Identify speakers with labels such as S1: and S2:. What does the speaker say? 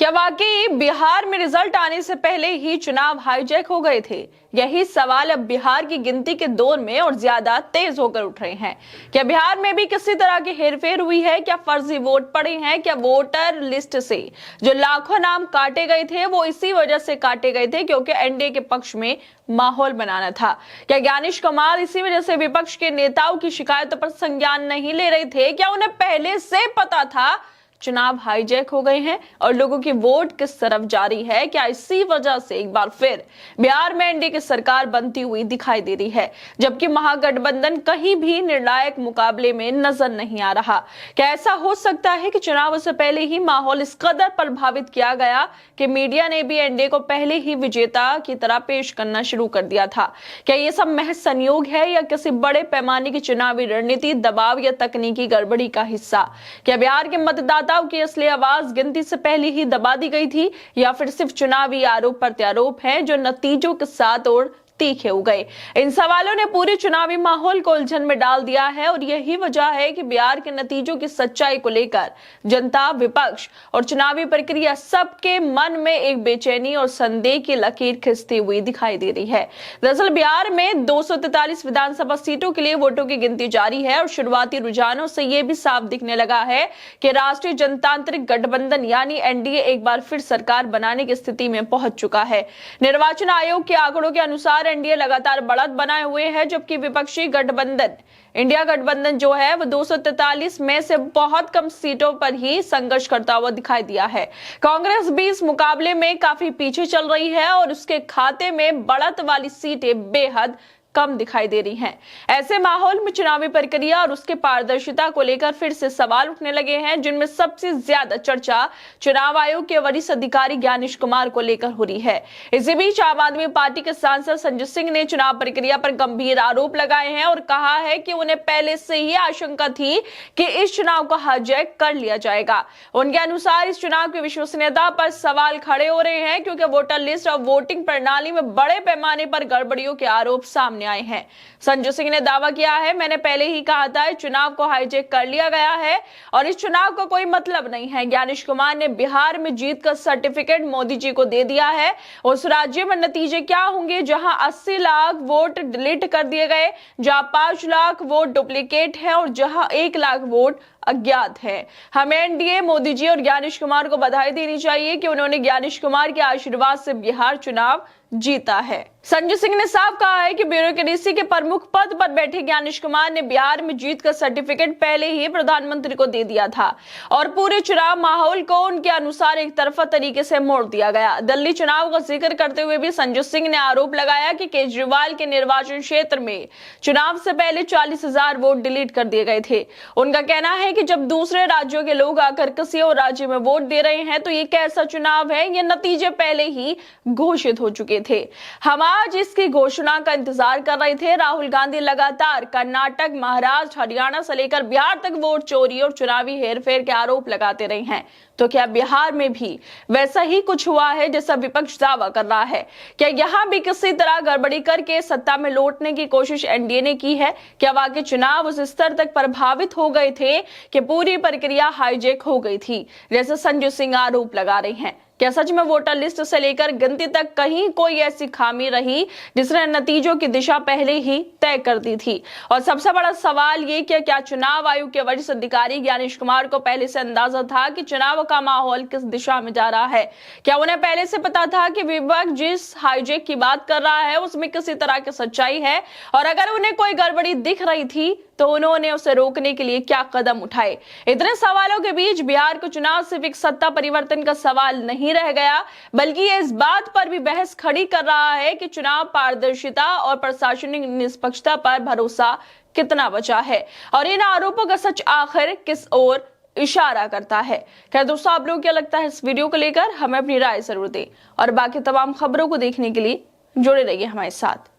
S1: क्या वाकई बिहार में रिजल्ट आने से पहले ही चुनाव हाईजैक हो गए थे? यही सवाल अब बिहार की गिनती के दौर में और ज्यादा तेज होकर उठ रहे हैं। क्या बिहार में भी किसी तरह की हेरफेर हुई है? क्या फर्जी वोट पड़े हैं? क्या वोटर लिस्ट से जो लाखों नाम काटे गए थे वो इसी वजह से काटे गए थे क्योंकि एनडीए के पक्ष में माहौल बनाना था? क्या ज्ञानेश कुमार इसी वजह से विपक्ष के नेताओं की शिकायतों पर संज्ञान नहीं ले रहे थे? क्या उन्हें पहले से पता था चुनाव हाईजैक हो गए हैं और लोगों की वोट किस तरफ जा रही है? क्या इसी वजह से एक बार फिर बिहार में एनडीए की सरकार बनती हुई दिखाई दे रही है, जबकि महागठबंधन कहीं भी निर्णायक मुकाबले में नजर नहीं आ रहा? क्या ऐसा हो सकता है कि चुनाव से पहले ही माहौल इस कदर प्रभावित किया गया कि मीडिया ने भी एनडीए को पहले ही विजेता की तरह पेश करना शुरू कर दिया था? क्या ये सब महज संयोग है या किसी बड़े पैमाने की चुनावी रणनीति, दबाव या तकनीकी गड़बड़ी का हिस्सा? क्या बिहार के मतदाता की असली आवाज गिनती से पहले ही दबा दी गई थी या फिर सिर्फ चुनावी आरोप प्रत्यारोप हैं जो नतीजों के साथ और तीखे हो गए? इन सवालों ने पूरे चुनावी माहौल को उलझन में डाल दिया है और यही वजह है कि बिहार के नतीजों की सच्चाई को लेकर जनता, विपक्ष और चुनावी प्रक्रिया सबके मन में एक बेचैनी और संदेह की लकीर खिंचती हुई दिखाई दे रही है। दरअसल बिहार में 243 विधानसभा सीटों के लिए वोटों की गिनती जारी है और शुरुआती रुझानों से यह भी साफ दिखने लगा है कि राष्ट्रीय जनतांत्रिक गठबंधन यानी एनडीए एक बार फिर सरकार बनाने की स्थिति में पहुंच चुका है। निर्वाचन आयोग के आंकड़ों के अनुसार एनडीए लगातार बढ़त बनाए हुए है, जबकि विपक्षी गठबंधन इंडिया गठबंधन जो है वो 243 में से बहुत कम सीटों पर ही संघर्ष करता हुआ दिखाई दिया है। कांग्रेस भी इस मुकाबले में काफी पीछे चल रही है और उसके खाते में बढ़त वाली सीटें बेहद कम दिखाई दे रही हैं। ऐसे माहौल में चुनावी प्रक्रिया और उसके पारदर्शिता को लेकर फिर से सवाल उठने लगे हैं, जिनमें सबसे ज्यादा चर्चा चुनाव आयोग के वरिष्ठ अधिकारी ज्ञानेश कुमार को लेकर हो रही है। इसी बीच आम आदमी पार्टी के सांसद संजय सिंह ने चुनाव प्रक्रिया पर गंभीर आरोप लगाए हैं और कहा है कि उन्हें पहले से ही आशंका थी कि इस चुनाव को हाईजैक कर लिया जाएगा। उनके अनुसार इस चुनाव की विश्वसनीयता पर सवाल खड़े हो रहे हैं क्योंकि वोटर लिस्ट और वोटिंग प्रणाली में बड़े पैमाने पर गड़बड़ियों के आरोप सामने आए हैं। संजय सिंह ने दावा किया है, मैंने पहले ही कहा था चुनाव को हाईजैक कर लिया गया है और इस चुनाव का कोई मतलब नहीं है। ज्ञानेश कुमार ने बिहार में जीत का सर्टिफिकेट मोदी जी को दे दिया है। उस राज्य में नतीजे क्या होंगे जहां 80 लाख वोट डिलीट कर दिए गए, जहां 5 लाख वोट डुप्लीकेट है और जहां 1 लाख वोट अज्ञात है। हमें एनडीए, मोदी जी और ज्ञानेश कुमार को बधाई देनी चाहिए कि उन्होंने ज्ञानेश कुमार के आशीर्वाद से बिहार चुनाव जीता है। संजय सिंह ने साफ कहा है कि ब्यूरोक्रेसी के प्रमुख पद पर बैठे ज्ञानेश कुमार ने बिहार में जीत का सर्टिफिकेट पहले ही प्रधानमंत्री को दे दिया था और पूरे चुनाव माहौल को उनके अनुसार एक तरफा तरीके से मोड़ दिया गया। दिल्ली चुनाव का जिक्र करते हुए भी संजय सिंह ने आरोप लगाया कि केजरीवाल के निर्वाचन क्षेत्र में चुनाव से पहले 40,000 वोट डिलीट कर दिए गए थे। उनका कहना है कि जब दूसरे राज्यों के लोग आकर किसी और राज्य में वोट दे रहे हैं तो ये कैसा चुनाव है? ये नतीजे पहले ही घोषित हो चुके थे। हम आज इसकी घोषणा का इंतजार कर रहे थे। राहुल गांधी लगातार कर्नाटक, महाराष्ट्र, हरियाणा से लेकर बिहार तक वोट चोरी और चुनावी हेरफेर के आरोप लगाते रहे हैं। तो क्या बिहार में भी वैसा ही कुछ हुआ है जैसा विपक्ष दावा कर रहा है? क्या यहां भी किसी तरह गड़बड़ी करके सत्ता में लौटने की कोशिश एनडीए ने की है? क्या वाकई चुनाव उस स्तर तक प्रभावित हो गए थे कि पूरी प्रक्रिया हाईजैक हो गई थी जैसे संजय सिंह आरोप लगा रहे हैं? क्या सच में वोटर लिस्ट से लेकर गिनती तक कहीं कोई ऐसी खामी रही जिसने नतीजों की दिशा पहले ही तय कर दी थी? और सबसे बड़ा सवाल ये कि क्या चुनाव आयोग के वरिष्ठ अधिकारी ज्ञानेश कुमार को पहले से अंदाजा था कि चुनाव का माहौल किस दिशा में जा रहा है? क्या उन्हें पहले से पता था कि विपक्ष जिस हाईजैक की बात कर रहा है उसमें किसी तरह की सच्चाई है? और अगर उन्हें कोई गड़बड़ी दिख रही थी तो उन्होंने उसे रोकने के लिए क्या कदम उठाए? इतने सवालों के बीच बिहार को चुनाव सिर्फ एक सत्ता परिवर्तन का सवाल नहीं रह गया, बल्कि ये इस बात पर भी बहस खड़ी कर रहा है कि चुनाव पारदर्शिता और प्रशासनिक निष्पक्षता पर भरोसा कितना बचा है और इन आरोपों का सच आखिर किस ओर इशारा करता है। क्या दोस्तों, आप लोग क्या लगता है इस वीडियो को लेकर? हमें अपनी राय जरूर दें और बाकी तमाम खबरों को देखने के लिए जुड़े रहिए हमारे साथ।